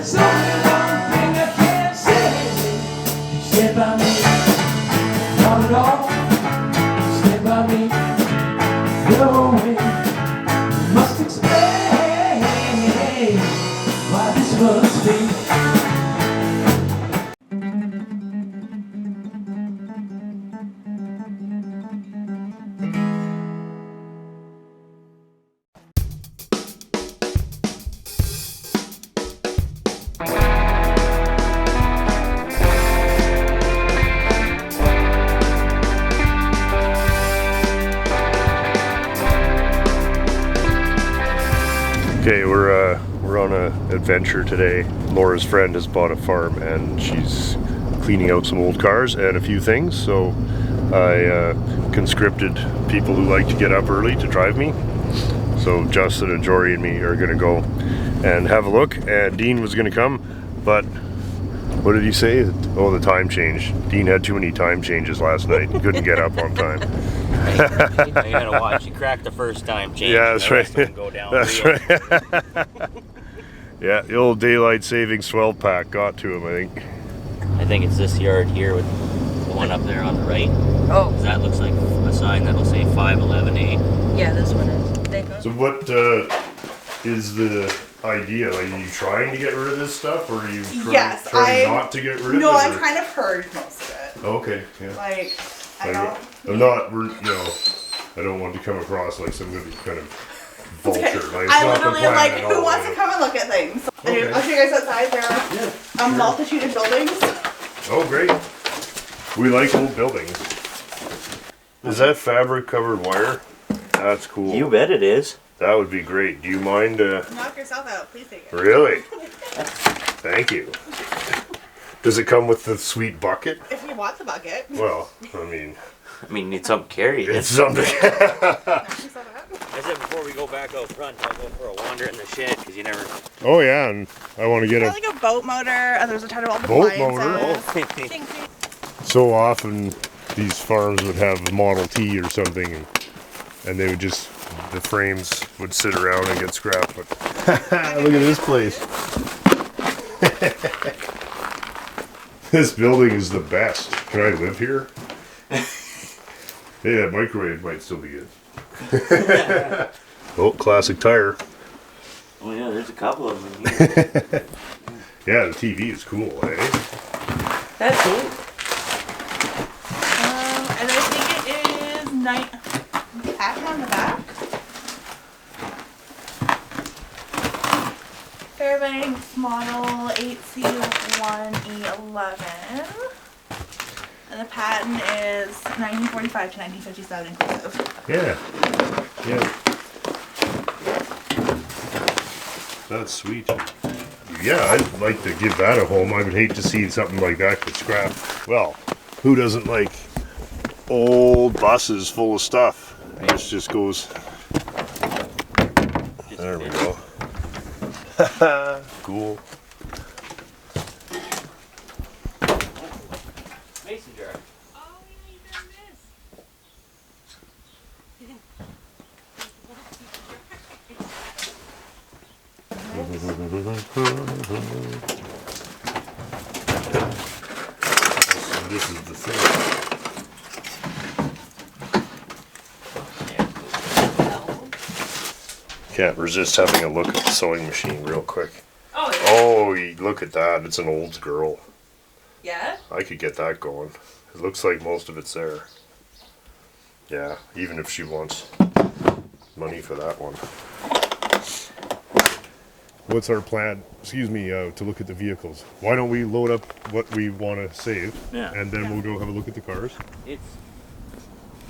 There's only one thing I can say. Stay by me, not at all. Stay by me, no way. You must explain why this must be. Okay, we're on an adventure today. Laura's friend has bought a farm and she's cleaning out some old cars and a few things. So I conscripted people who like to get up early to drive me. So Justin and Jory and me are gonna go and have a look. And Dean was gonna come, but what did he say? Oh, the time change. Dean had too many time changes last night. He couldn't get up on time. You gotta watch. You crack the first time change. Yeah, that's right. Go down that's real. right. Yeah, the old daylight savings 12 pack got to him, I think. I think it's this yard here with the one up there on the right. Oh, That looks like a sign that'll say 511A. yeah, this one is. So what is the idea? Like, are you trying to get rid of this stuff, or are you trying not to get rid of it? No, I've kind of heard most of it. Okay, yeah. Like, I Like, don't. I'm not, I don't want to come across like some good kind of vulture. Okay. Like, it's I not the literally plan like, at who all, wants to you know? come and look at things? Okay. I'll show you guys outside. There are Yeah, a multitude of buildings. Oh, great. We like old buildings. Is that fabric covered wire? That's cool. You bet it is. That would be great. Do you mind? Knock yourself out. Please take it. Really? Thank you. Does it come with the sweet bucket? If you want the bucket. Well, I mean, You need something carried. it's something. Knock yourself out. I said before we go back out front, I'll go for a wander in the shed because you never. Oh yeah, and I want to get There's a. like a boat motor, and there's a ton of all the Boat appliances. motor? Ding, ding. So often, these farms would have a Model T or something, and they would just the frames would sit around and get scrapped. But look at this place. This building is the best. Can I live here? Hey, that microwave might still be good. Oh, classic tire. Oh yeah, there's a couple of them in here. Yeah, the TV is cool, eh? That's cool. And I think it is night pattern on the back. Fairbanks model 8C1E11. And the patent is 1945 to 1957 inclusive. Yeah. Yeah. That's sweet. Yeah, I'd like to give that a home. I would hate to see something like that get scrapped. Well, who doesn't like old buses full of stuff? This just goes. There we go. Cool. Mason jar. This is the thing. Can't resist having a look at the sewing machine real quick. Oh, yeah. Oh, look at that. It's an old girl. Yeah? I could get that going. It looks like most of it's there. Yeah, even if she wants money for that one. What's our plan? Excuse me, to look at the vehicles. Why don't we load up what we want to save, Yeah. and then we'll go have a look at the cars. It's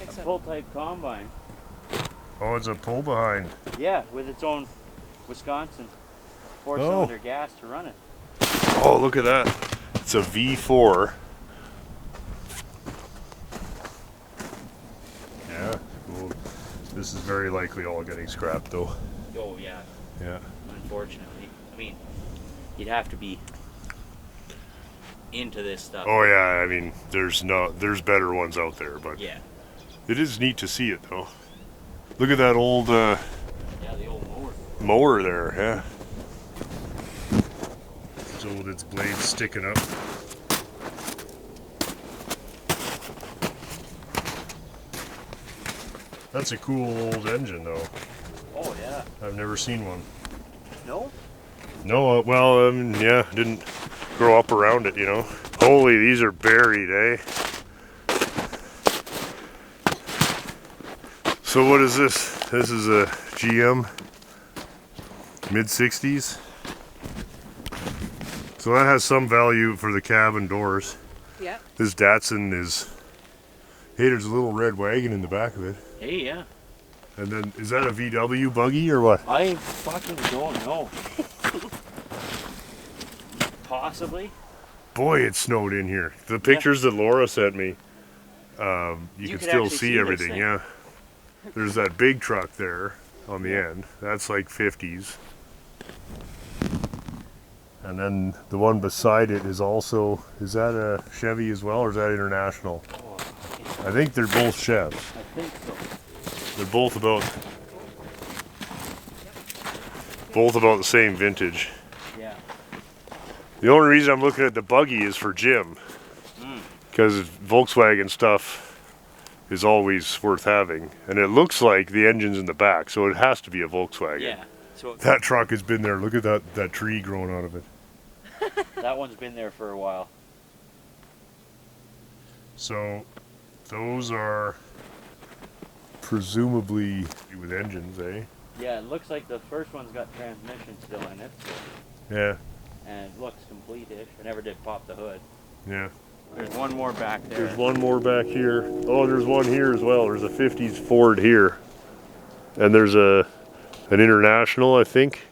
a full type combine. Oh, it's a pull behind. Yeah, with its own Wisconsin 4-cylinder gas to run it. Oh, look at that. It's a V4. Yeah, cool. This is very likely all getting scrapped though. Oh yeah. Yeah. Unfortunately, I mean, you'd have to be into this stuff. Oh yeah, I mean, there's better ones out there, but Yeah. it is neat to see it though. Look at that old Yeah, the old mower. mower there, yeah. So with its blades sticking up. That's a cool old engine though. Oh yeah. I've never seen one. No? No, well, yeah, didn't grow up around it, you know. Holy, these are buried, eh? So what is this? This is a GM mid-60s. So that has some value for the cabin doors. Yeah. This Datsun is... Hey, there's a little red wagon in the back of it. Hey, yeah. And then, is that a VW buggy or what? I fucking don't know. Possibly. Boy, it snowed in here. The pictures that Laura sent me, you can could still actually see see this everything, thing. yeah. There's that big truck there on the end. That's like 50s. And then the one beside it is also, is that a Chevy as well, or is that International? Oh, I think they're both Chevs. I think so. They're both about the same vintage. Yeah. The only reason I'm looking at the buggy is for Jim, because Volkswagen stuff is always worth having, and it looks like the engine's in the back, so it has to be a Volkswagen. Yeah. So That truck has been there. Look at that tree growing out of it. that one's been there for a while. So those are presumably with engines, eh? Yeah, it looks like the first one's got transmission still in it, Yeah, and it looks complete-ish. I never did pop the hood. yeah. There's one more back there. There's one more back here. Oh, there's one here as well. There's a 50s Ford here. And there's an International, I think,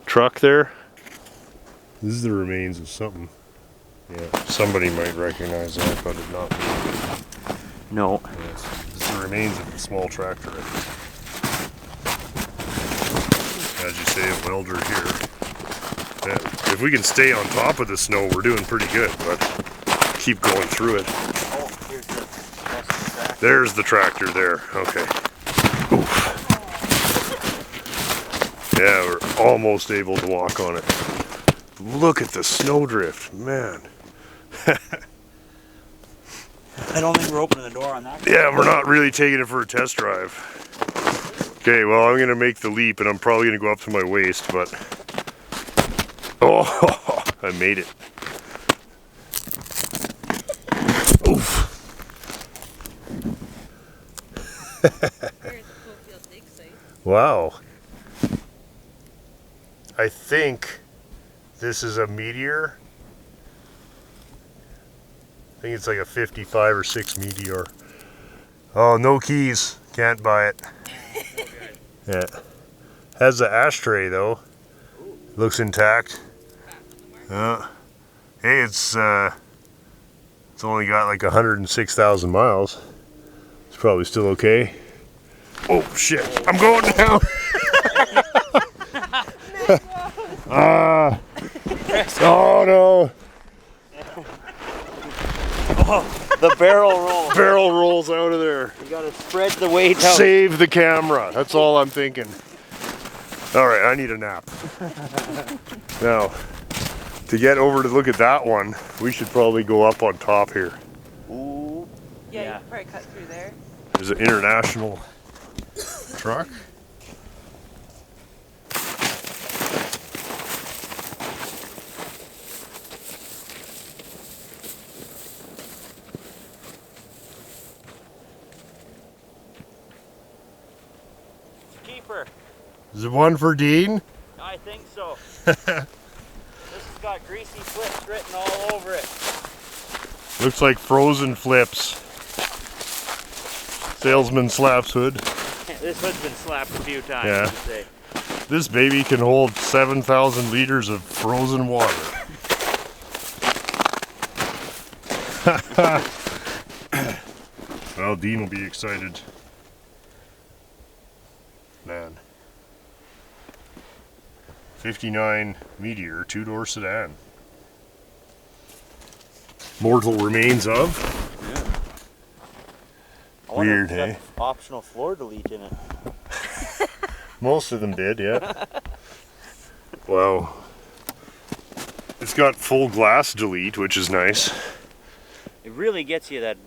truck there. This is the remains of something. Yeah, somebody might recognize that, but it's not me. No. Yes. This is the remains of a small tractor. As you say, a welder here. Yeah. If we can stay on top of the snow, we're doing pretty good, but keep going through it. Oh, here's the rest of the track. There's the tractor there. Okay. Oof. Yeah, we're almost able to walk on it. Look at the snowdrift, man. I don't think we're opening the door on that. Yeah, we're not really taking it for a test drive. Okay, well, I'm gonna make the leap, and I'm probably gonna go up to my waist, but oh, I made it. Oof. Wow. I think this is a Meteor. I think it's like a 55 or 6 Meteor. Oh, no keys. Can't buy it. Yeah. Has the ashtray though. Looks intact. Hey, it's only got like 106,000 miles. It's probably still okay. Oh shit! I'm going down. Oh no! Oh, the barrel roll. Barrel rolls out of there. You gotta spread the weight out. Save the camera. That's all I'm thinking. All right, I need a nap. Now, to get over to look at that one, we should probably go up on top here. Ooh. Yeah, Yeah. you can probably cut through there. There's an International truck. Keeper. Is it one for Dean? I think so. This has got greasy flips written all over it. Looks like frozen flips. Salesman slaps hood. This hood's been slapped a few times. Yeah. I'd say. This baby can hold 7,000 liters of frozen water. Well, Dean will be excited. Man. 59 Meteor, two-door sedan. Mortal remains of? I wonder Weird, if it's hey? got optional floor delete in it. Most of them did, yeah. Wow. It's got full glass delete, which is nice. It really gets you that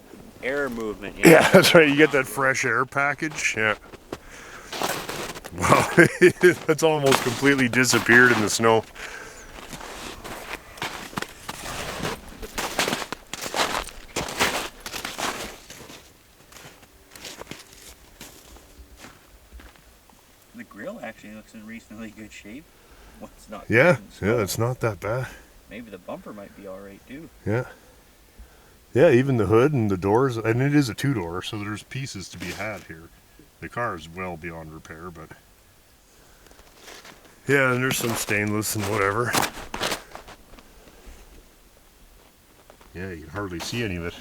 air movement. You know? Yeah, that's right. You get that fresh air package. Yeah. Wow, that's almost completely disappeared in the snow. The grill actually looks in reasonably good shape. Well, it's not. Yeah, it's not that bad. Maybe the bumper might be all right too. Yeah. Yeah, even the hood and the doors, and it is a two-door, so there's pieces to be had here. The car is well beyond repair, but yeah, and there's some stainless and whatever. Yeah, you can hardly see any of it.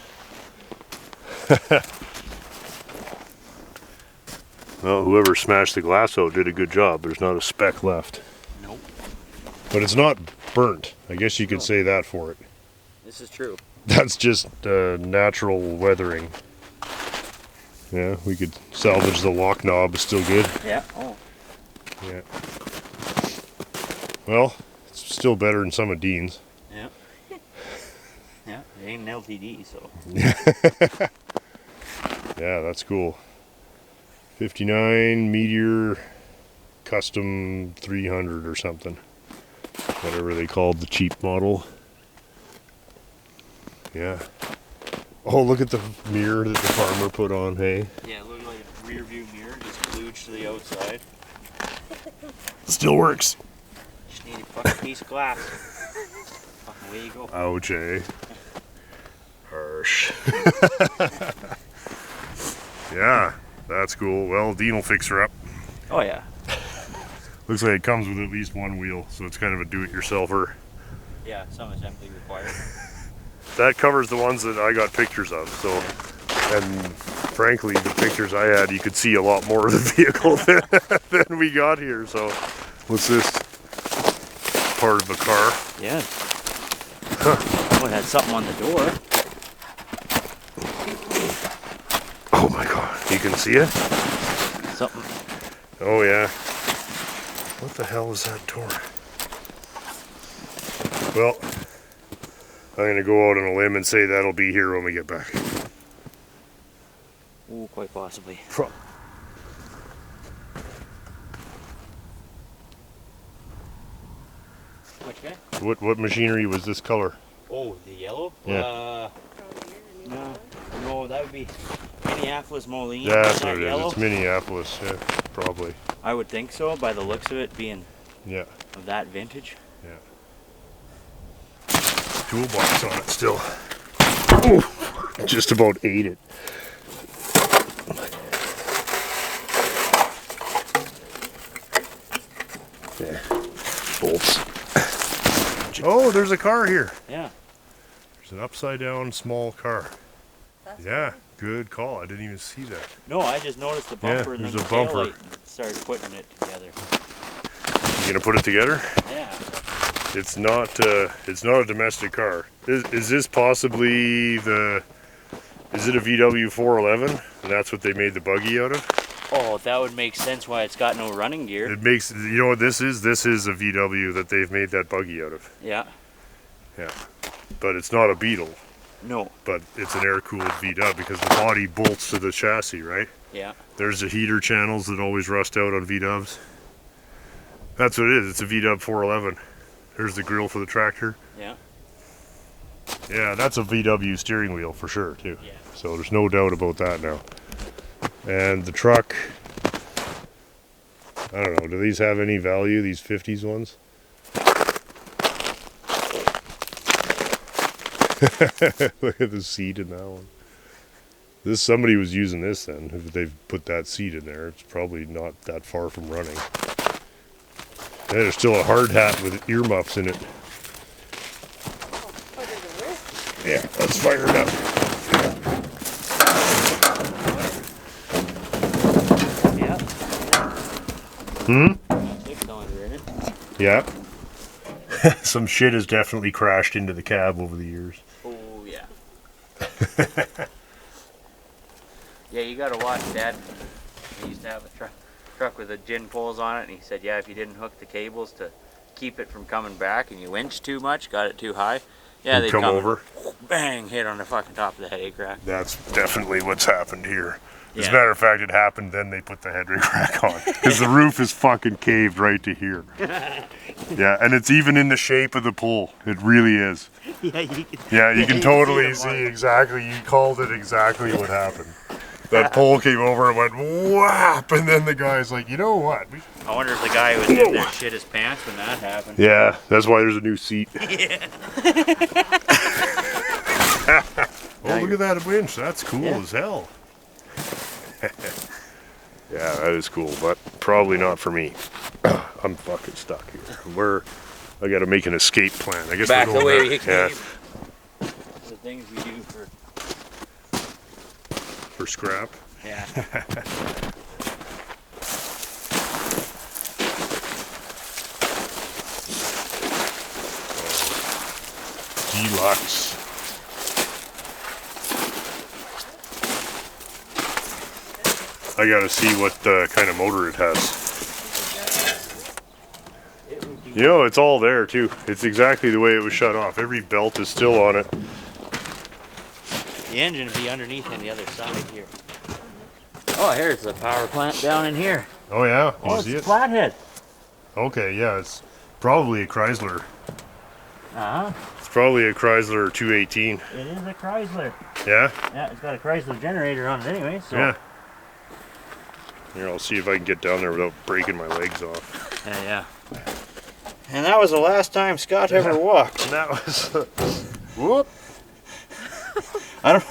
Well, whoever smashed the glass out did a good job. There's not a speck left. Nope. But it's not burnt. I guess you could say that for it. This is true. That's just natural weathering. Yeah, we could salvage the lock knob. It's still good. Yeah. Oh. Yeah. Well, it's still better than some of Dean's. Yeah. Yeah. It ain't an LTD, so. Yeah, that's cool. 59 Meteor Custom 300 or something. Whatever they called the cheap model. Yeah. Oh, look at the mirror that the farmer put on, hey? Yeah, it looked like a rear view mirror, just glued to the outside. Still works. Just need a fucking piece of glass. Fucking away you go. Ouch, eh? Harsh. Yeah, that's cool. Well, Dean will fix her up. Oh yeah. Looks like it comes with at least one wheel, so it's kind of a do-it-yourselfer. Yeah, some assembly required. That covers the ones that I got pictures of, so, and frankly, the pictures I had, you could see a lot more of the vehicle than we got here, so. What's this? Part of a car? Yeah. Oh, it had something on the door. Oh my god, you can see it? Something. Oh yeah. What the hell is that door? Well, I'm gonna go out on a limb and say that'll be here when we get back. Oh, quite possibly. Okay. What machinery was this color? Oh, the yellow? Yeah. No, that would be Minneapolis Moline. Yeah, that's what that it yellow. is. It's Minneapolis, yeah, probably. I would think so, by the looks of it being Yeah, of that vintage. yeah. Toolbox on it still. Ooh, just about ate it. Yeah, bolts. Oh, there's a car here. Yeah. There's an upside down small car. Yeah, good call. I didn't even see that. No, I just noticed the bumper and then there's the a bumper. taillight and started putting it together. You gonna put it together? Yeah. It's not a domestic car. Is this possibly the? Is it a VW 411? And that's what they made the buggy out of. Oh, that would make sense why it's got no running gear. It makes, you know what this is? This is a VW that they've made that buggy out of. Yeah. Yeah, but it's not a Beetle. No. But it's an air-cooled VW because the body bolts to the chassis, right? Yeah. There's the heater channels that always rust out on VWs. That's what it is. It's a VW 411. There's the grill for the tractor. Yeah. Yeah, that's a VW steering wheel for sure, too. Yeah. So there's no doubt about that now. And the truck, I don't know, do these have any value, these 50s ones? Look at the seat in that one. Somebody was using this then. If they've put that seat in there, it's probably not that far from running. And there's still a hard hat with earmuffs in it. Yeah, let's fire it up. Yeah. Hmm? Six cylinder in it. Yeah. Some shit has definitely crashed into the cab over the years. Oh yeah. Yeah, you gotta watch Dad. He used to have a truck with the gin poles on it, and he said, yeah, if you didn't hook the cables to keep it from coming back, and you winch too much, got it too high. Yeah, they come over. Bang, hit on the fucking top of the headache rack. That's definitely what's happened here. As a Yeah. matter of fact, it happened then they put the headache rack on. Because the roof is fucking caved right to here. Yeah, and it's even in the shape of the pole. It really is. Yeah, You can totally see exactly, you called it exactly what happened. That pole came over and went whap, and then the guy's like, you know what? I wonder if the guy who was in there shit his pants when that happened. Yeah, that's why there's a new seat. Yeah. Oh, look at that winch. That's cool as hell. Yeah, that is cool, but probably not for me. I'm fucking stuck here. I gotta make an escape plan. I guess Back we're the going way back. you Yeah, came. The things we do for scrap. yeah. Deluxe. I gotta see what kind of motor it has. You know, it's all there too. It's exactly the way it was shut off. Every belt is still on it. The engine would be underneath on the other side here. Oh, here's the power plant down in here. Oh yeah, Oh, you it's see a it? flathead. Okay, yeah, it's probably a Chrysler. Uh-huh. It's probably a Chrysler 218. It is a Chrysler. Yeah? Yeah, it's got a Chrysler generator on it anyway, so. Yeah. Here, I'll see if I can get down there without breaking my legs off. Yeah. And that was the last time Scott ever walked. And that was... whoop! I don't.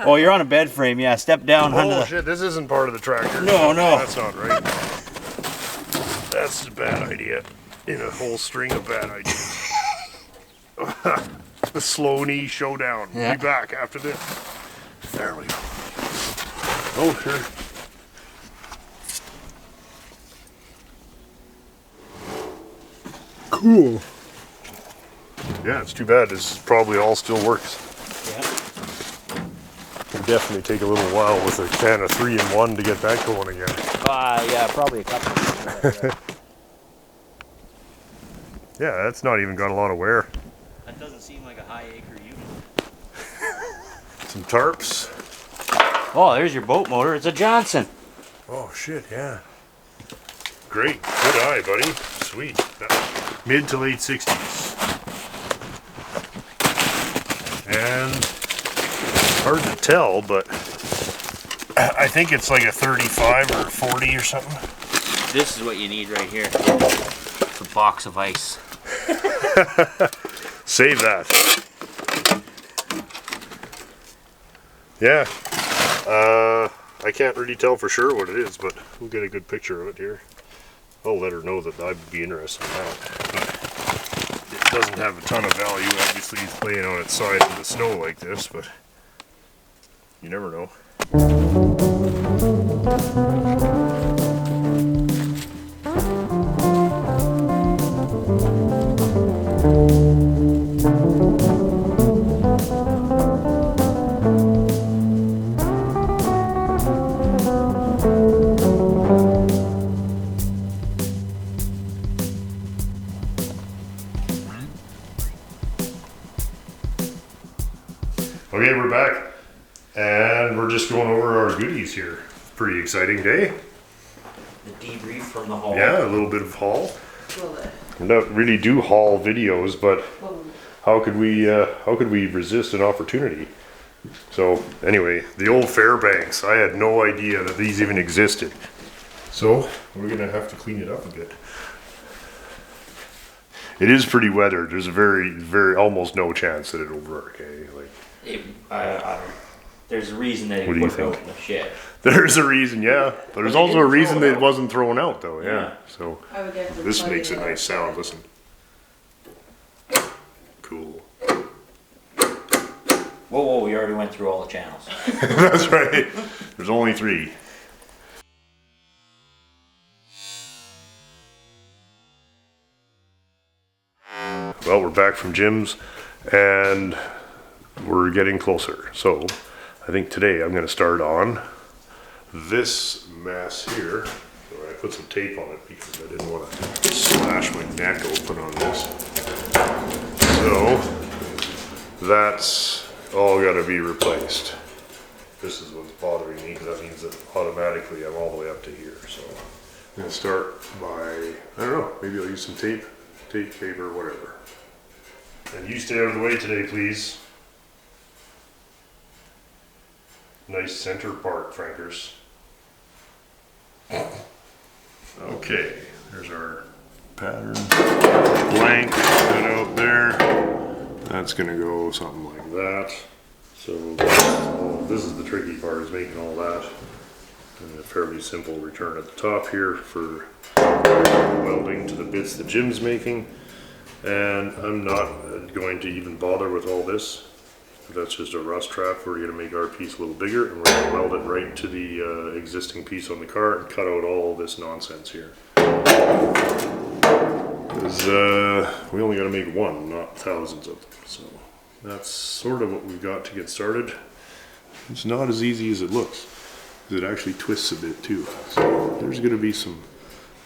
Oh, you're on a bed frame. Yeah, step down. Oh shit, this isn't part of the tractor. No. That's not right. That's a bad idea. In a whole string of bad ideas. The slow knee showdown. Yeah. We'll be back after this. There we go. Oh, sure. Cool. Yeah, it's too bad. This probably all still works. Yeah. It'll definitely take a little while with a can of 3-in-1 to get that going again. Yeah, probably a couple. Yeah, that's not even got a lot of wear. That doesn't seem like a high acre unit. Some tarps. Oh, there's your boat motor. It's a Johnson. Oh shit, yeah. Great, good eye, buddy. Sweet. Mid to late 60s. And hard to tell, but I think it's like a 35 or 40 or something. This is what you need right here. It's a box of ice. Save that. Yeah. I can't really tell for sure what it is, but we'll get a good picture of it here. I'll let her know that I'd be interested in that. But it doesn't have a ton of value. Obviously, it's laying on its side in the snow like this, but you never know. Okay, we're back, and we're just going over our goodies here. Pretty exciting day. The debrief from the haul. Yeah, a little bit of haul. We don't really do haul videos, but how could we resist an opportunity? So anyway, the old Fairbanks. I had no idea that these even existed. So we're gonna have to clean it up a bit. It is pretty weathered. There's a very almost no chance that it'll work. Eh? Like. I don't. There's a reason that it What do you put out think? in the shed. There's a reason, yeah. But there's also a reason that it wasn't thrown out, though. Yeah. Yeah. So I would definitely this plug makes it a in. nice sound. Listen. Cool. Whoa, we already went through all the channels. That's right. There's only 3. Well, we're back from Jim's, and we're getting closer. So I think today I'm going to start on this mess here. So I put some tape on it because I didn't want to slash my neck open on this. So that's all got to be replaced. This is what's bothering me because that means that automatically I'm all the way up to here. So I'm going to start by, I don't know, maybe I'll use some tape, paper, whatever. And you stay out of the way today, please. Nice center part, Frankers. Okay, there's our pattern. Blank cut out there. That's gonna go something like that. So this is the tricky part, is making all that. And a fairly simple return at the top here for welding to the bits that Jim's making. And I'm not going to even bother with all this. That's just a rust trap. We're going to make our piece a little bigger, and we're going to weld it right to the existing piece on the car and cut out all this nonsense here. Because we only got to make one, not thousands of them. So that's sort of what we've got to get started. It's not as easy as it looks. It actually twists a bit too. So there's going to be some.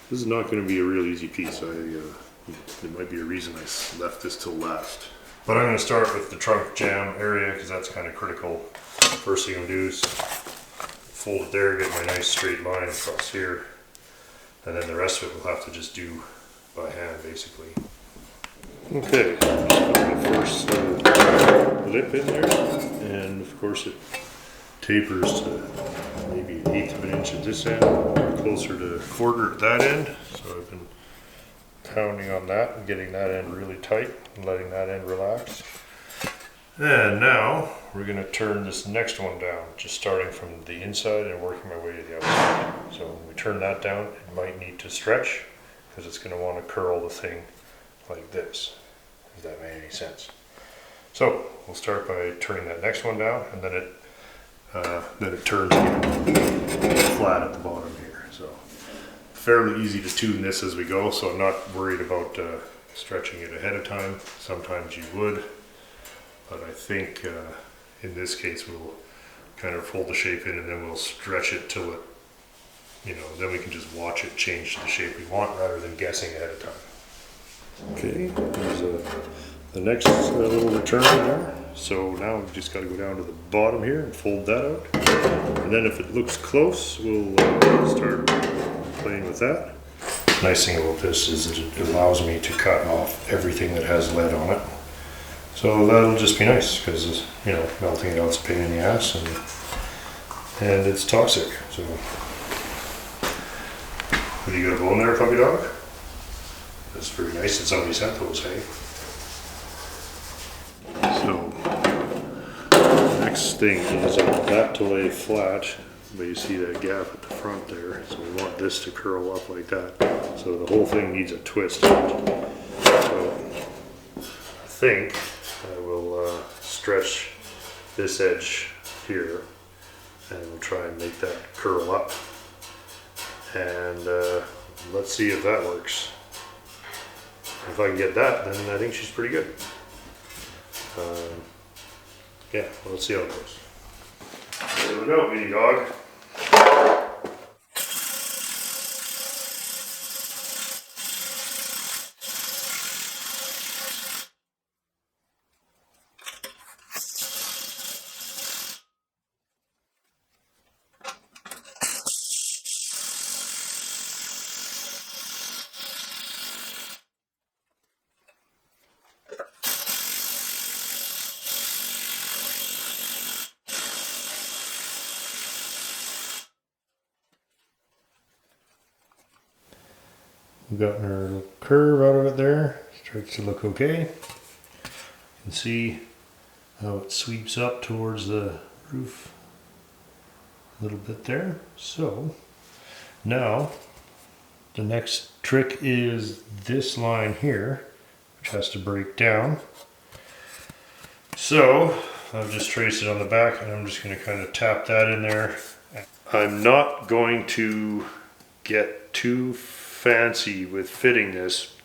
This is not going to be a real easy piece. There might be a reason I left this till last. But I'm going to start with the trunk jam area because that's kind of critical. First thing I'm going to do is fold it there, get my nice straight line across here. And then the rest of it we'll have to just do by hand basically. Okay, just put the first lip in there. And of course it tapers to maybe 1/8 of an inch at this end, closer to 1/4 at that end. So I've been pounding on that and getting that end really tight and letting that end relax. And now we're going to turn this next one down, just starting from the inside and working my way to the outside. So when we turn that down, it might need to stretch because it's going to want to curl the thing like this, if that made any sense. So we'll start by turning that next one down, and then it turns flat at the bottom here. So fairly easy to tune this as we go, so I'm not worried about stretching it ahead of time. Sometimes you would, but I think in this case we'll kind of fold the shape in and then we'll stretch it till it, then we can just watch it change to the shape we want rather than guessing ahead of time. Okay, there's the next little return there. So now we've just got to go down to the bottom here and fold that out. And then if it looks close, we'll start playing with that. Nice thing about this is that it allows me to cut off everything that has lead on it. So that'll just be nice because, melting it out's a pain in the ass and it's toxic. So, what do you got a bone there, puppy dog? That's pretty nice that somebody sent those, hey? So, next thing is I want that to lay flat, but you see that gap at the front there, so we want this to curl up like that. So the whole thing needs a twist. So I think I will stretch this edge here and we'll try and make that curl up. And let's see if that works. If I can get that, then I think she's pretty good. Yeah, well, let's see how it goes. There we go, mini dog. We've got our little curve out of it there. Starts to look okay. You can see how it sweeps up towards the roof a little bit there. So now the next trick is this line here, which has to break down. So I've just traced it on the back and I'm just going to kind of tap that in there. I'm not going to get too fancy with fitting this,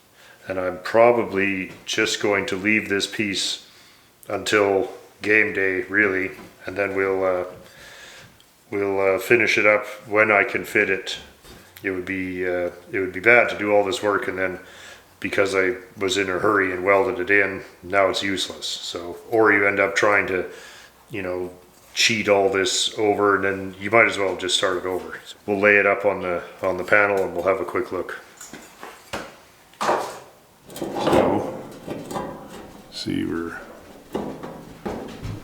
and I'm probably just going to leave this piece until game day really, and then we'll finish it up when I can fit it it would be bad to do all this work and then because I was in a hurry and welded it in, now it's useless. So, or you end up trying to, you know, cheat all this over, and then you might as well just start it over. So we'll lay it up on the panel and we'll have a quick look. So, see, we're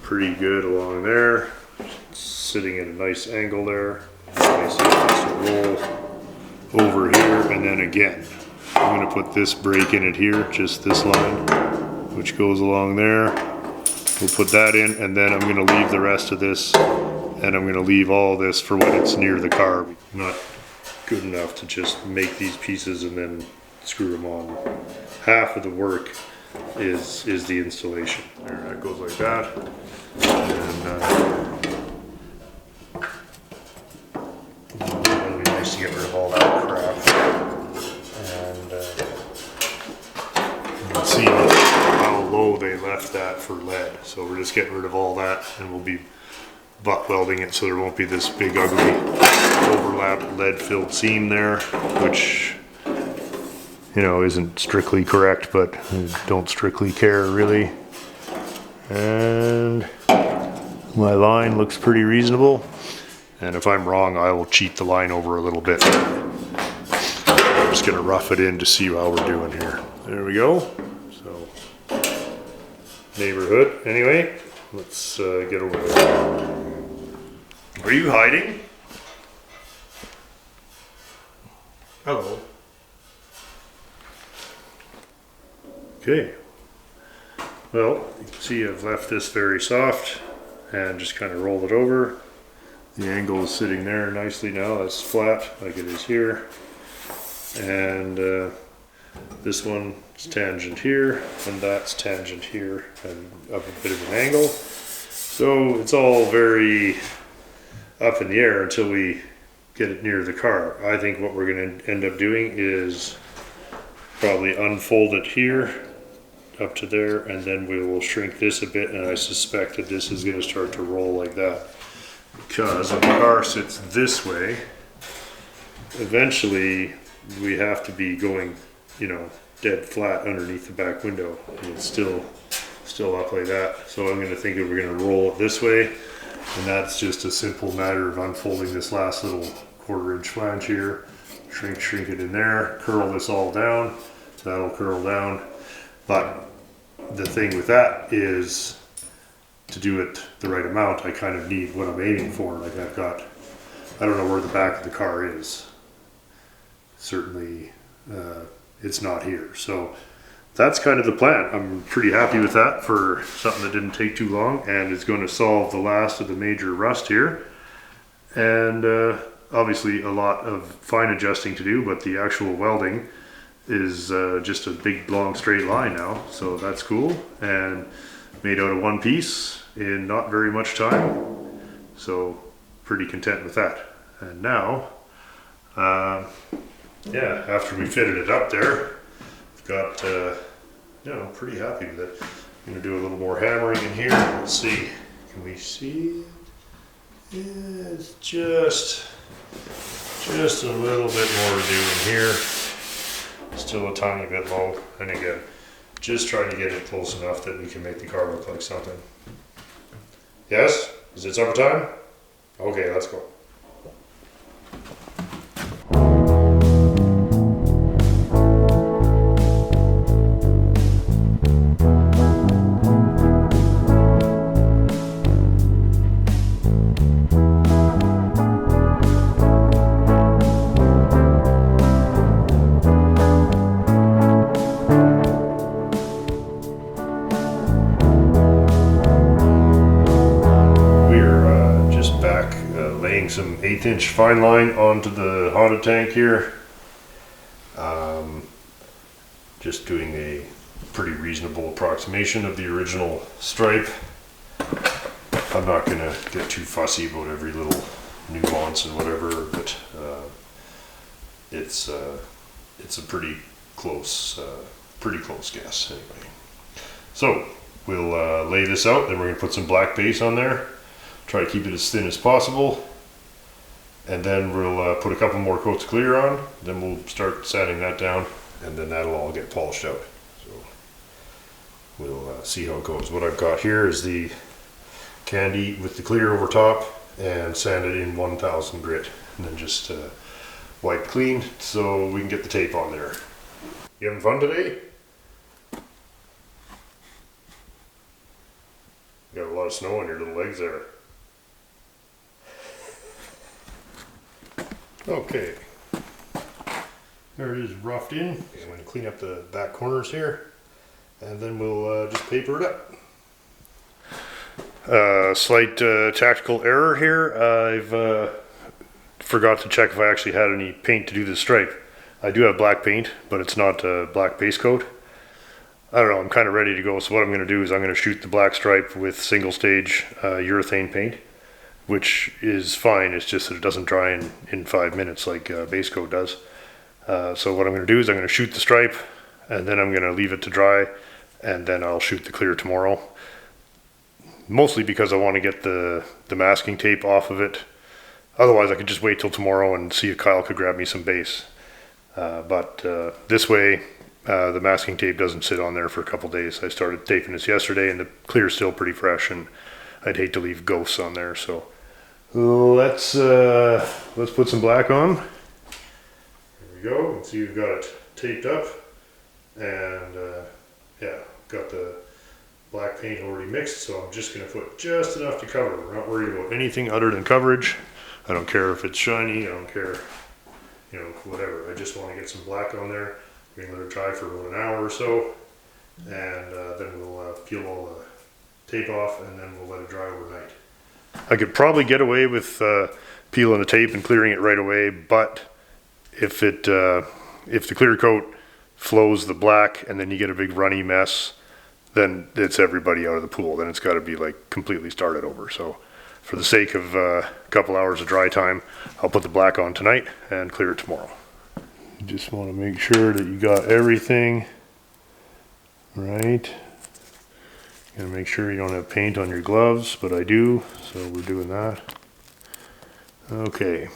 pretty good along there, sitting at a nice angle there. Basically just roll over here, and then again I'm going to put this brake in it here, just this line which goes along there. We'll put that in, and then I'm going to leave the rest of this, and I'm going to leave all this for when it's near the car. Not good enough to just make these pieces and then screw them on. Half of the work is the installation. There, that goes like that. And it'll be nice to get rid of all that crap. And you can see how low they left that for lead. So we're just getting rid of all that, and we'll be butt welding it so there won't be this big ugly overlap lead filled seam there, which, you know, isn't strictly correct, but I don't strictly care really. And my line looks pretty reasonable, and if I'm wrong I will cheat the line over a little bit. I'm just gonna rough it in to see how we're doing here. There we go. So neighborhood. Anyway, let's get over there. Are you hiding? Hello. Okay. Well, you can see I've left this very soft and just kind of rolled it over. The angle is sitting there nicely now. That's flat like it is here. And this one is tangent here, and that's tangent here, and up a bit of an angle. So it's all very up in the air until we get it near the car. I think what we're going to end up doing is probably unfold it here up to there, and then we will shrink this a bit, and I suspect that this is going to start to roll like that, because if the car sits this way, eventually we have to be going, you know, dead flat underneath the back window, and it's still up like that. So I'm going to think that we're going to roll it this way, and that's just a simple matter of unfolding this last little 1/4 inch flange here, shrink it in there, curl this all down, that'll curl down. But the thing with that is, to do it the right amount, I kind of need what I'm aiming for. Like I don't know where the back of the car is. Certainly it's not here. So that's kind of the plan. I'm pretty happy with that for something that didn't take too long, and it's going to solve the last of the major rust here. And obviously a lot of fine adjusting to do, but the actual welding is just a big long straight line now, so that's cool, and made out of one piece in not very much time, so pretty content with that. And now yeah, after we fitted it up there, I've got you know, pretty happy with it. I'm going to do a little more hammering in here. Let's see, can we see it? Yeah, it's just a little bit more to do in here. Still a tiny bit low, and again, just trying to get it close enough that we can make the car look like something. Yes? Is it supper time? Okay, let's go. Some 1/8 inch fine line onto the Honda tank here. Just doing a pretty reasonable approximation of the original stripe. I'm not going to get too fussy about every little nuance and whatever, but it's a pretty close guess anyway. So we'll lay this out, then we're going to put some black base on there, try to keep it as thin as possible. And then we'll put a couple more coats of clear on, then we'll start sanding that down, and then that'll all get polished out. So we'll see how it goes. What I've got here is the candy with the clear over top and sanded in 1000 grit, and then just wipe clean so we can get the tape on there. You having fun today? You got a lot of snow on your little legs there. Okay, there it is, roughed in. I'm going to clean up the back corners here, and then we'll just paper it up. Slight tactical error here. I've forgot to check if I actually had any paint to do this stripe. I do have black paint, but it's not a black base coat. I don't know, I'm kind of ready to go, so what I'm going to do is I'm going to shoot the black stripe with single stage urethane paint, which is fine. It's just that it doesn't dry in 5 minutes like base coat does. So what I'm going to do is I'm going to shoot the stripe, and then I'm going to leave it to dry, and then I'll shoot the clear tomorrow. Mostly because I want to get the masking tape off of it. Otherwise I could just wait till tomorrow and see if Kyle could grab me some base. But this way the masking tape doesn't sit on there for a couple days. I started taping this yesterday and the clear is still pretty fresh, and I'd hate to leave ghosts on there. So let's put some black on. There we go. See, we've got it taped up, and yeah, got the black paint already mixed, so I'm just going to put just enough to cover. We're not worried about anything other than coverage. I don't care if it's shiny, I don't care, you know, whatever. I just want to get some black on there. We're going to let it dry for about an hour or so, and then we'll peel all the tape off, and then we'll let it dry overnight. I could probably get away with peeling the tape and clearing it right away, but if the clear coat flows the black and then you get a big runny mess, then it's everybody out of the pool. Then it's got to be like completely started over. So for the sake of a couple hours of dry time, I'll put the black on tonight and clear it tomorrow. You just want to make sure that you got everything right. You gotta make sure you don't have paint on your gloves, but I do, so we're doing that. Okay.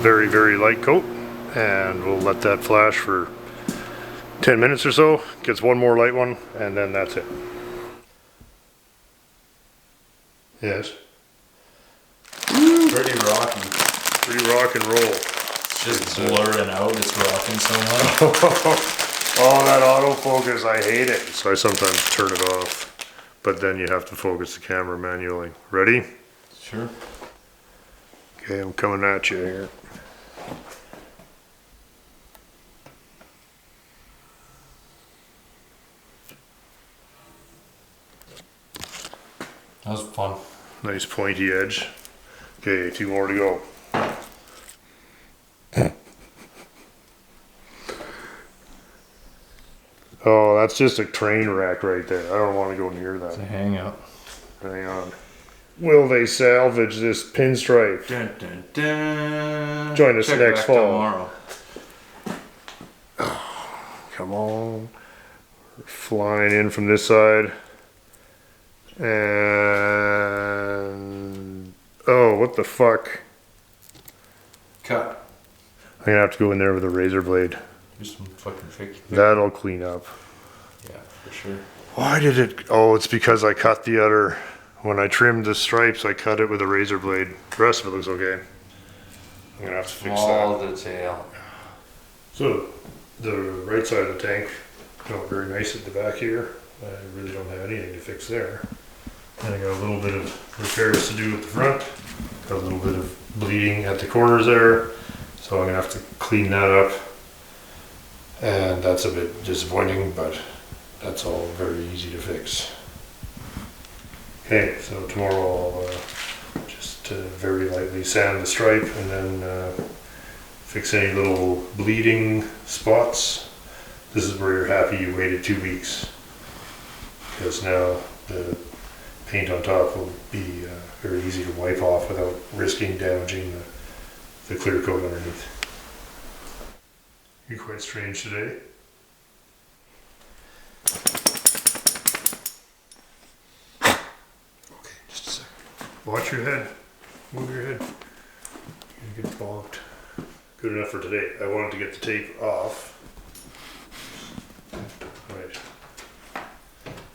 Very, very light coat, and we'll let that flash for 10 minutes or so. Gets one more light one, and then that's it. Yes. Pretty rocky. Pretty rock and roll. It's just blurring out. It's rocking so much. Oh, that autofocus, I hate it. So I sometimes turn it off, but then you have to focus the camera manually. Ready? Sure. Okay, I'm coming at you here. That was fun. Nice pointy edge. Okay, 2 more to go. Oh, that's just a train wreck right there. I don't want to go near that. It's a hangout. Hang on. Will they salvage this pinstripe? Dun, dun, dun. Join us Check next back fall. Tomorrow. Come on. We're flying in from this side. And oh, what the fuck? Cut. I'm gonna have to go in there with a razor blade. Do some fucking tricky. That'll clean up. Yeah, for sure. Why did it? Oh, it's because I cut the other. When I trimmed the stripes, I cut it with a razor blade. The rest of it looks okay. I'm gonna have to fix All that. detail. So the right side of the tank, very nice at the back here. I really don't have anything to fix there. And I got a little bit of repairs to do at the front. Got a little bit of bleeding at the corners there. So I'm gonna have to clean that up. And that's a bit disappointing, but that's all very easy to fix. Okay, so tomorrow I'll just very lightly sand the stripe and then fix any little bleeding spots This is where you're happy you waited 2 weeks, because now the paint on top will be very easy to wipe off without risking damaging the clear coat underneath. You're quite strange today. Okay, just a second. Watch your head. Move your head. You get bonked. Good enough for today. I wanted to get the tape off. Right.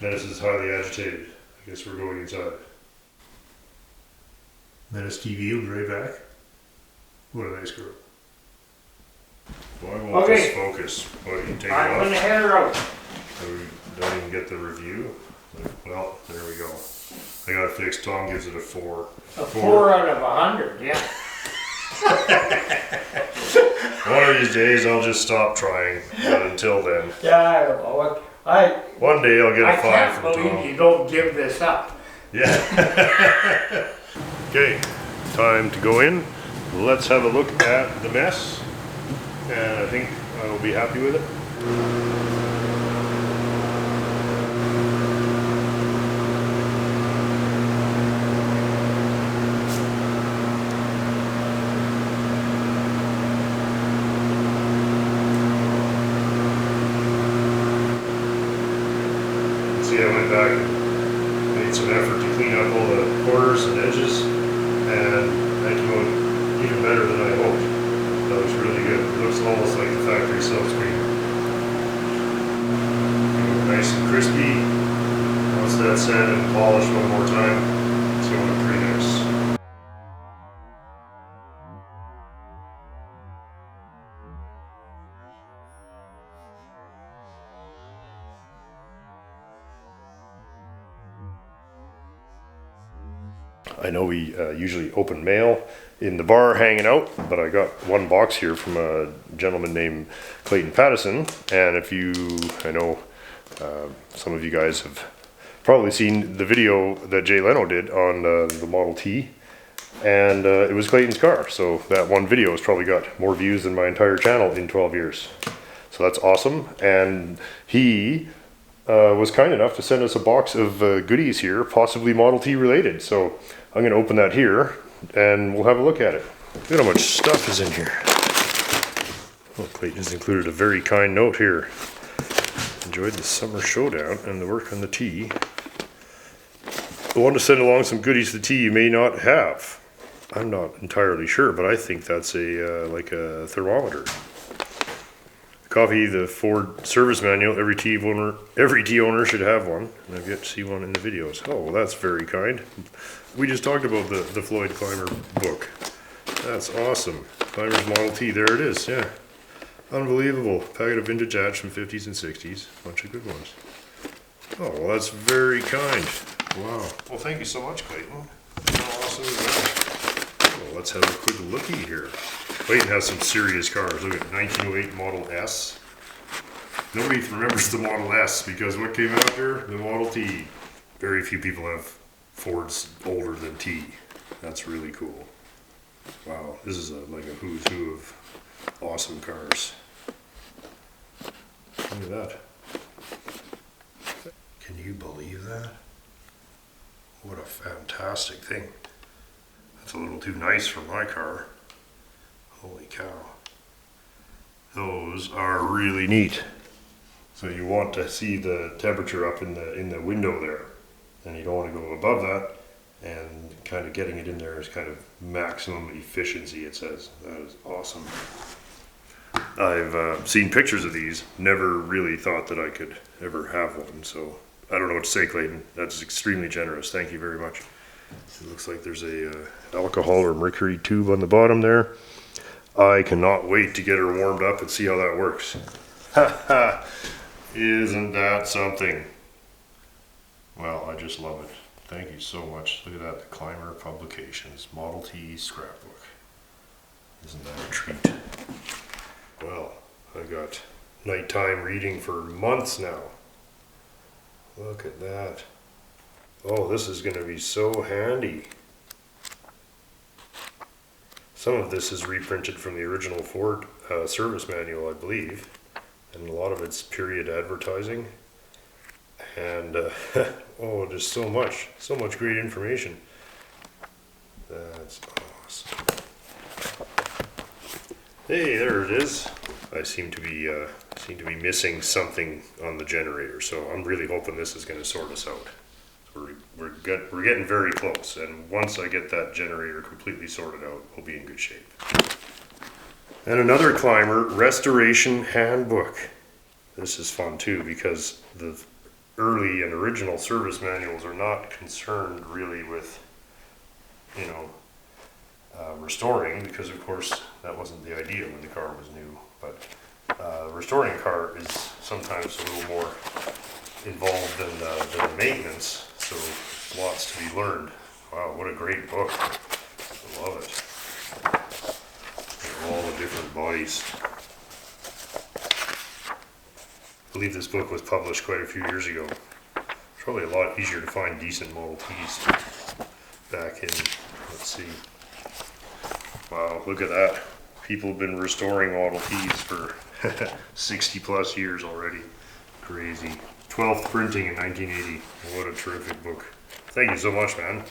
Menace is highly agitated. I guess we're going inside. Menace TV will be right back. What a nice girl. Well, I want this focus. What, are you taking I'm off? gonna head her out. We don't even get the review. Well, there we go. I got it fixed. Tom gives it a 4. A 4 out of 100, yeah. One of these days I'll just stop trying, but until then. Yeah, One day I'll get I a 5 can't from believe Tom. you don't give this up. Yeah. Okay, time to go in. Let's have a look at the mess. And I think I'll be happy with it. See, I went back and made some effort to clean up all the corners and edges, and that came out even better than I hoped. That looks really good. It looks almost like the factory silkscreen. Nice and crispy. Once that's sanded and polished one more time, it's going to look pretty nice. I know we usually open mail in the bar hanging out, but I got one box here from a gentleman named Clayton Pattison, and I know some of you guys have probably seen the video that Jay Leno did on the Model T, and it was Clayton's car, so that one video has probably got more views than my entire channel in 12 years. So that's awesome, and he was kind enough to send us a box of goodies here, possibly Model T related. So I'm going to open that here and we'll have a look at it. Look at how much stuff is in here. Well, Clayton has included a very kind note here. Enjoyed the summer showdown and the work on the T. I want to send along some goodies to the T you may not have. I'm not entirely sure, but I think that's like a thermometer. Copy the Ford service manual. Every T owner should have one, and I've yet to see one in the videos. Oh, well, that's very kind. We just talked about the Floyd Climber book. That's awesome. Climber's Model T. There it is. Yeah, unbelievable. Packet of vintage hats from 50s and 60s. Bunch of good ones. Oh, well, that's very kind. Wow. Well, thank you so much, Clayton. How awesome is that? Well, let's have a quick looky here. Clayton has some serious cars. Look at 1908 Model S. Nobody remembers the Model S because what came after? The Model T. Very few people have Fords older than T. That's really cool. Wow, this is like a who's who of awesome cars. Look at that. Can you believe that? What a fantastic thing. That's a little too nice for my car. Holy cow. Those are really neat. So you want to see the temperature up in the window there. And you don't want to go above that. And kind of getting it in there is kind of maximum efficiency, it says. That is awesome. I've seen pictures of these. Never really thought that I could ever have one. So I don't know what to say, Clayton. That's extremely generous. Thank you very much. It looks like there's a alcohol or mercury tube on the bottom there. I cannot wait to get her warmed up and see how that works. Ha! Isn't that something? Well, I just love it. Thank you so much. Look at that, the Climber Publications Model T scrapbook. Isn't that a treat? Well, I got nighttime reading for months now. Look at that. Oh, this is going to be so handy. Some of this is reprinted from the original Ford service manual, I believe. and a lot of it's period advertising. And oh, there's so much great information. That's awesome. Hey, there it is. I seem to be missing something on the generator, so I'm really hoping this is going to sort us out. We're getting very close, and once I get that generator completely sorted out, we'll be in good shape. And another climber restoration handbook. This is fun too, because the early and original service manuals are not concerned really with, you know, restoring, because of course that wasn't the idea when the car was new. But restoring a car is sometimes a little more involved than the maintenance, so lots to be learned. Wow, what a great book. I love it. All the different bodies. I believe this book was published quite a few years ago. It's probably a lot easier to find decent Model Ts back in, let's see. Wow, look at that. People have been restoring Model Ts for 60 plus years already. Crazy. 12th printing in 1980. What a terrific book. Thank you so much, man.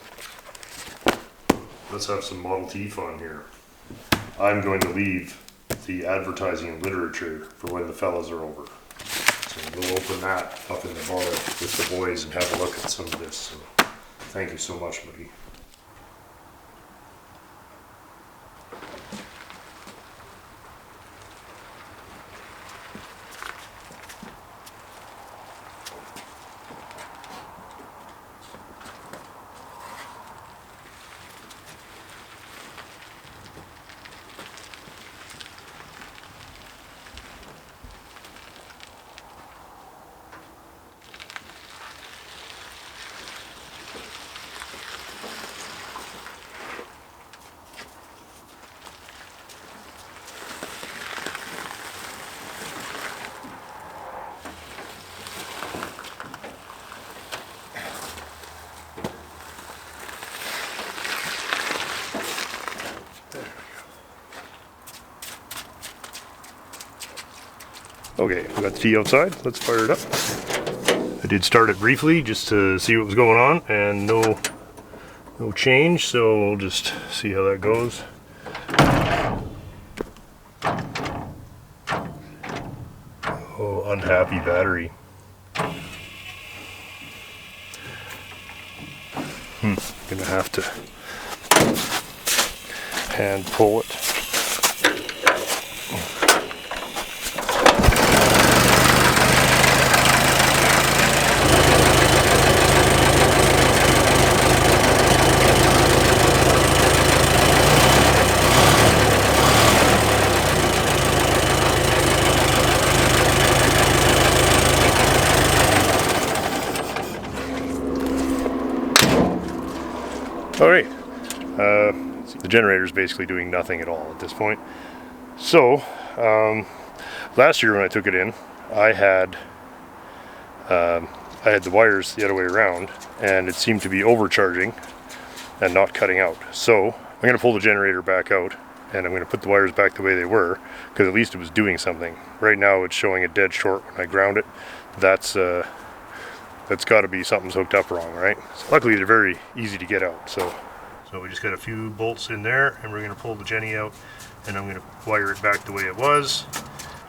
Let's have some Model T fun here. I'm going to leave the advertising and literature for when the fellas are over. So we'll open that up in the bar with the boys and have a look at some of this. So thank you so much, buddy. Okay, we got the T outside. Let's fire it up. I did start it briefly just to see what was going on, and no change, so we'll just see how that goes. Oh, unhappy battery. Gonna have to hand pull it. Alright, the generator is basically doing nothing at all at this point. So, last year when I took it in, I had the wires the other way around, and it seemed to be overcharging and not cutting out. So, I'm going to pull the generator back out, and I'm going to put the wires back the way they were, because at least it was doing something. Right now it's showing a dead short when I ground it. That's got to be something's hooked up wrong, right? So luckily they're very easy to get out. So we just got a few bolts in there, and we're going to pull the Jenny out, and I'm going to wire it back the way it was.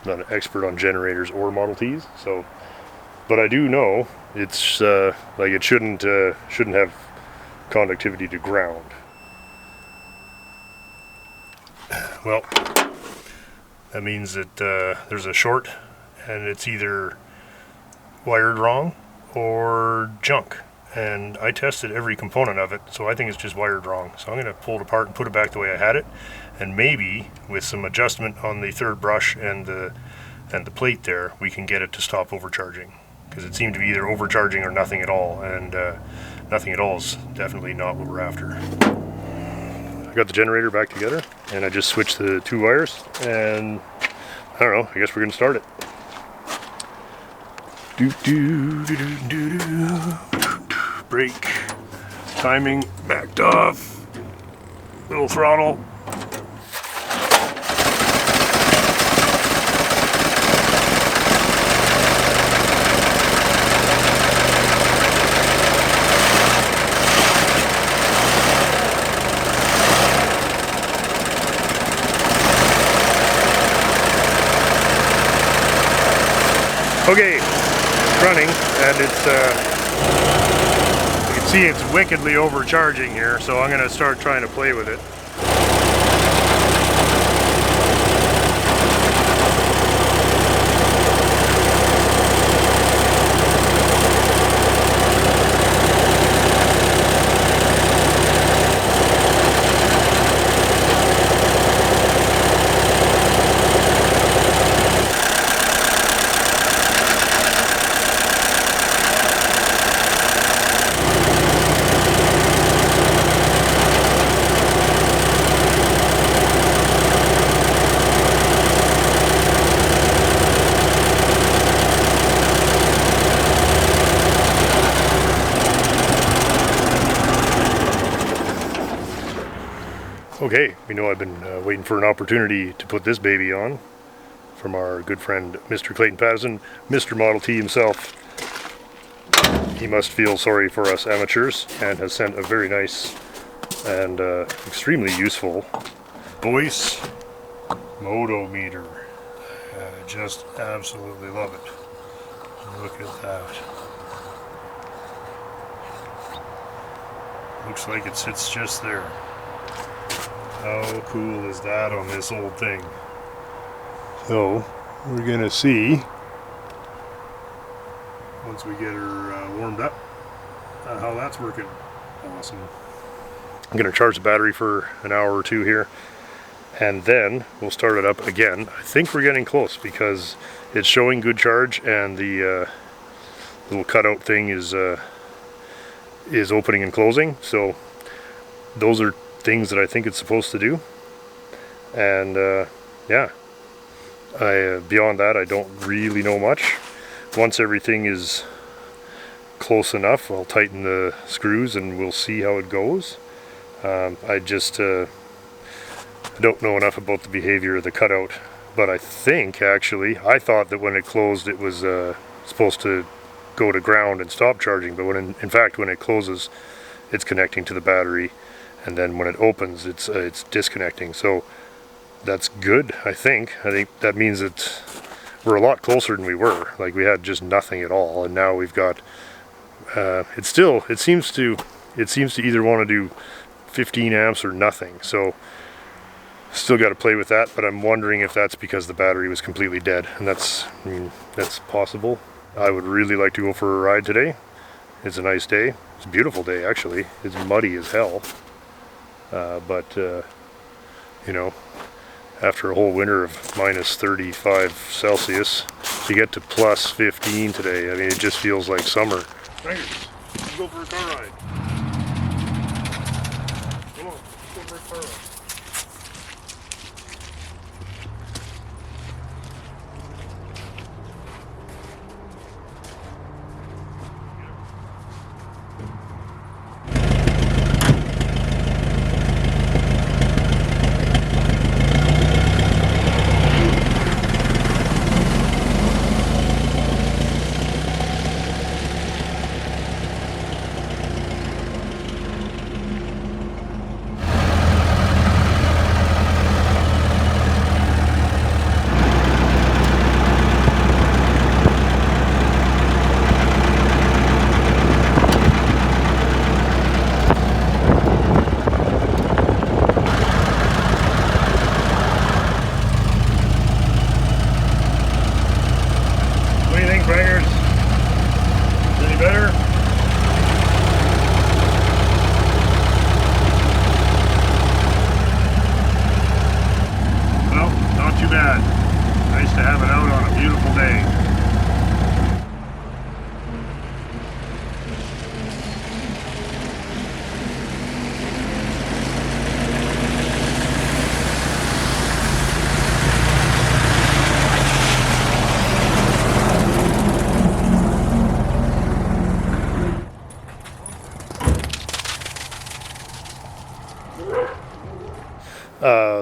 I'm not an expert on generators or Model Ts, so, but I do know it's like it shouldn't have conductivity to ground. Well, that means that there's a short, and it's either wired wrong or junk, and I tested every component of it, so I think it's just wired wrong. So I'm going to pull it apart and put it back the way I had it, and maybe with some adjustment on the third brush and the plate there, we can get it to stop overcharging, because it seemed to be either overcharging or nothing at all, and nothing at all is definitely not what we're after. I got the generator back together, and I just switched the two wires, and I don't know, I guess we're going to start it. Brake, timing, backed off, little throttle. Okay, it's running, and it's you can see it's wickedly overcharging here, so I'm gonna start trying to play with it. Okay, we know I've been waiting for an opportunity to put this baby on from our good friend Mr. Clayton Patterson, Mr. Model T himself. He must feel sorry for us amateurs and has sent a very nice and extremely useful voice motometer. I just absolutely love it. Look at that. Looks like it sits just there. How cool is that on this old thing? So, we're gonna see, once we get her warmed up, how that's working. Awesome. I'm gonna charge the battery for an hour or two here, and then we'll start it up again. I think we're getting close because it's showing good charge, and the little cutout thing is opening and closing. So those are things that I think it's supposed to do, and yeah, beyond that I don't really know much. Once everything is close enough, I'll tighten the screws and we'll see how it goes. I just I don't know enough about the behavior of the cutout, but I think actually I thought that when it closed it was supposed to go to ground and stop charging, but when in fact when it closes it's connecting to the battery, and then when it opens it's disconnecting. So that's good. I think that means that we're a lot closer than we were. Like, we had just nothing at all, and now we've got it seems to either want to do 15 amps or nothing. So still got to play with that, but I'm wondering if that's because the battery was completely dead, and that's possible. I would really like to go for a ride today. It's a nice day. It's a beautiful day, actually. It's muddy as hell. But you know, after a whole winter of minus 35 Celsius, to get to plus 15 today, I mean, it just feels like summer. Tigers, let's go for a car ride. Come on, let's go for a car ride.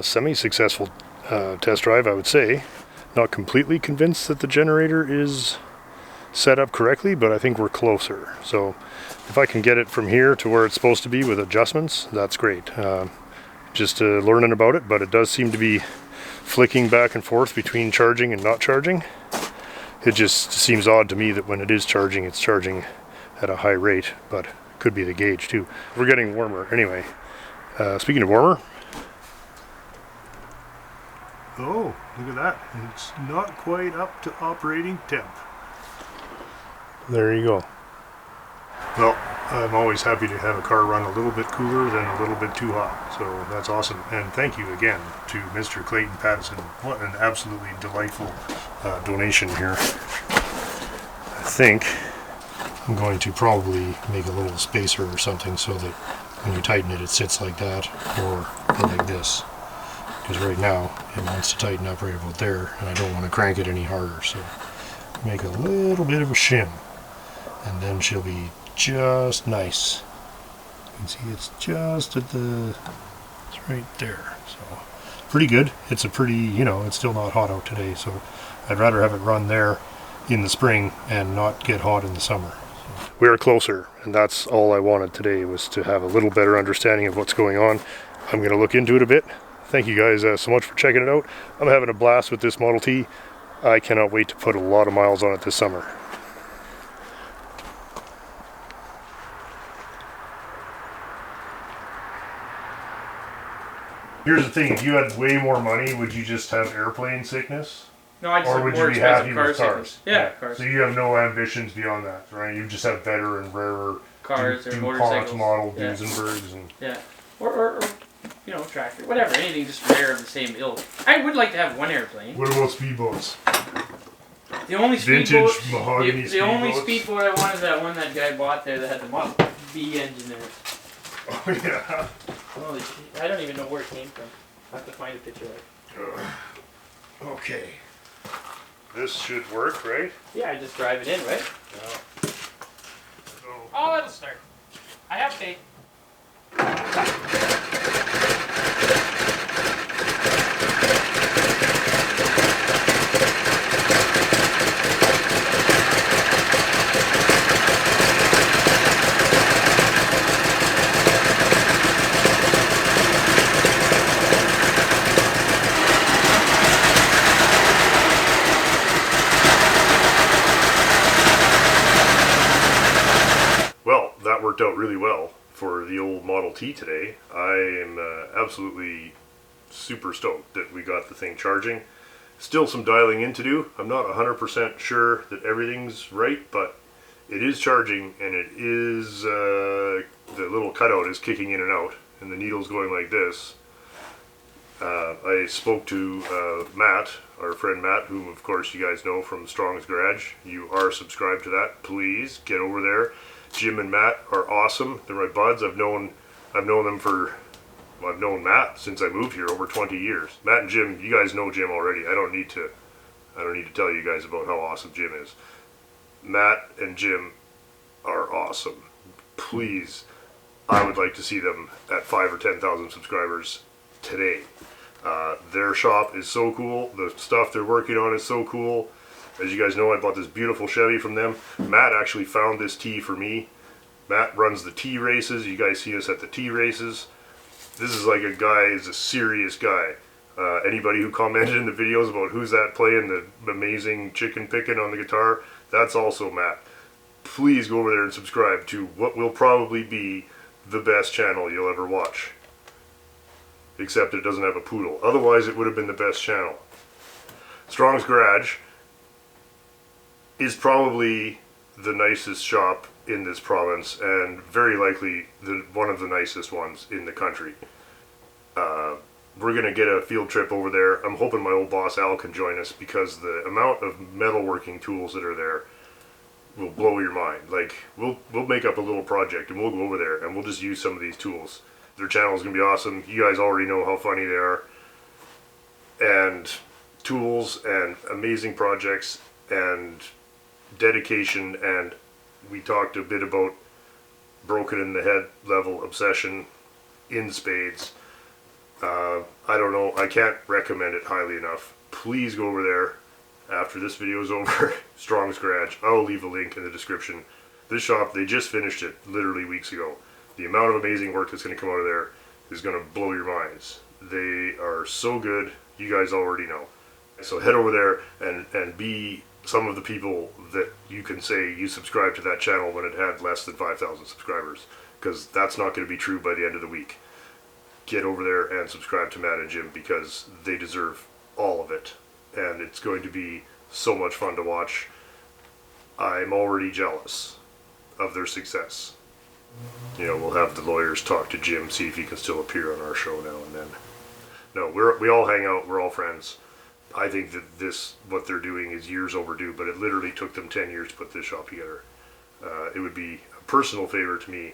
Semi-successful test drive, I would say. Not completely convinced that the generator is set up correctly, but I think we're closer. So if I can get it from here to where it's supposed to be with adjustments, that's great. Just learning about it, but it does seem to be flicking back and forth between charging and not charging. It just seems odd to me that when it is charging, it's charging at a high rate, but it could be the gauge too. We're getting warmer anyway. Speaking of warmer, oh, look at that. It's not quite up to operating temp. There you go. Well, I'm always happy to have a car run a little bit cooler than a little bit too hot. So that's awesome. And thank you again to Mr. Clayton Pattison. What an absolutely delightful donation here. I think I'm going to probably make a little spacer or something so that when you tighten it, it sits like that or like this. Because right now it wants to tighten up right about there, and I don't want to crank it any harder. So make a little bit of a shim, and then she'll be just nice. You can see it's just at the, it's right there. So pretty good. It's a pretty, you know, it's still not hot out today, so I'd rather have it run there in the spring and not get hot in the summer. We are closer, and that's all I wanted today, was to have a little better understanding of what's going on. I'm going to look into it a bit. Thank you guys so much for checking it out. I'm having a blast with this Model T. I cannot wait to put a lot of miles on it this summer. Here's the thing, if you had way more money, would you just have airplane sickness? No, I just Or have would more you be expensive happy car with cars? sickness. Yeah, cars. So you have no ambitions beyond that, right? You just have better and rarer Cars or DuPont motorcycles. model Yeah. Duesenbergs and Yeah. Or you know, tractor, whatever, anything just rare of the same ilk. I would like to have one airplane. what about speedboats? The only Vintage speedboat, mahogany the only speedboats? speedboat I want is that one that guy bought there that had the Model B engine in it. Oh yeah. Holy shit, I don't even know where it came from. I have to find a picture of it. Okay. This should work, right? Yeah, I just drive it in, right? Yeah. Oh, it'll start. I have faith. Well, that worked out really well for the old Model T today. I am absolutely super stoked that we got the thing charging. Still some dialing in to do. I'm not 100% sure that everything's right, but it is charging, and it is, the little cutout is kicking in and out, and the needle's going like this. I spoke to Matt, our friend Matt, whom of course you guys know from Strong's Garage. You are subscribed to that. Please get over there. Jim and Matt are awesome. They're my buds. I've known them for, well, I've known Matt since I moved here over 20 years. Matt and Jim, you guys know Jim already. I don't need to tell you guys about how awesome Jim is. Matt and Jim are awesome. Please, I would like to see them at 5 or 10,000 subscribers today. Their shop is so cool. The stuff they're working on is so cool. As you guys know, I bought this beautiful Chevy from them. Matt actually found this T for me. Matt runs the T races. You guys see us at the T races. This is like a guy, is a serious guy. Anybody who commented in the videos about who's that playing the amazing chicken picking on the guitar, that's also Matt. Please go over there and subscribe to what will probably be the best channel you'll ever watch. Except it doesn't have a poodle. Otherwise, it would have been the best channel. Strong's Garage is probably the nicest shop in this province, and very likely one of the nicest ones in the country. We're going to get a field trip over there. I'm hoping my old boss Al can join us, because the amount of metalworking tools that are there will blow your mind. Like, we'll make up a little project and we'll go over there and we'll just use some of these tools. Their channel is going to be awesome. You guys already know how funny they are. And tools and amazing projects and dedication, and we talked a bit about broken in the head level obsession in spades. I don't know, I can't recommend it highly enough. Please go over there after this video is over. Strong's Garage. I'll leave a link in the description. This shop, they just finished it literally weeks ago. The amount of amazing work that's going to come out of there is going to blow your minds. They are so good. You guys already know. So head over there and be some of the people that you can say you subscribe to that channel when it had less than 5,000 subscribers, because that's not going to be true by the end of the week. Get over there and subscribe to Matt and Jim, because they deserve all of it, and it's going to be so much fun to watch. I'm already jealous of their success. You know, we'll have the lawyers talk to Jim, see if he can still appear on our show now and then. No, we all hang out, we're all friends. I think that what they're doing is years overdue, but it literally took them 10 years to put this shop together. It would be a personal favor to me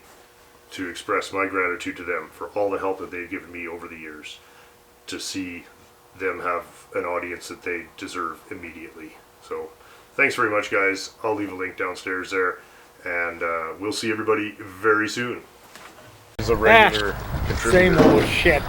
to express my gratitude to them for all the help that they've given me over the years, to see them have an audience that they deserve immediately. So thanks very much, guys. I'll leave a link downstairs there, and we'll see everybody very soon. This is a regular contributor. Same old shit.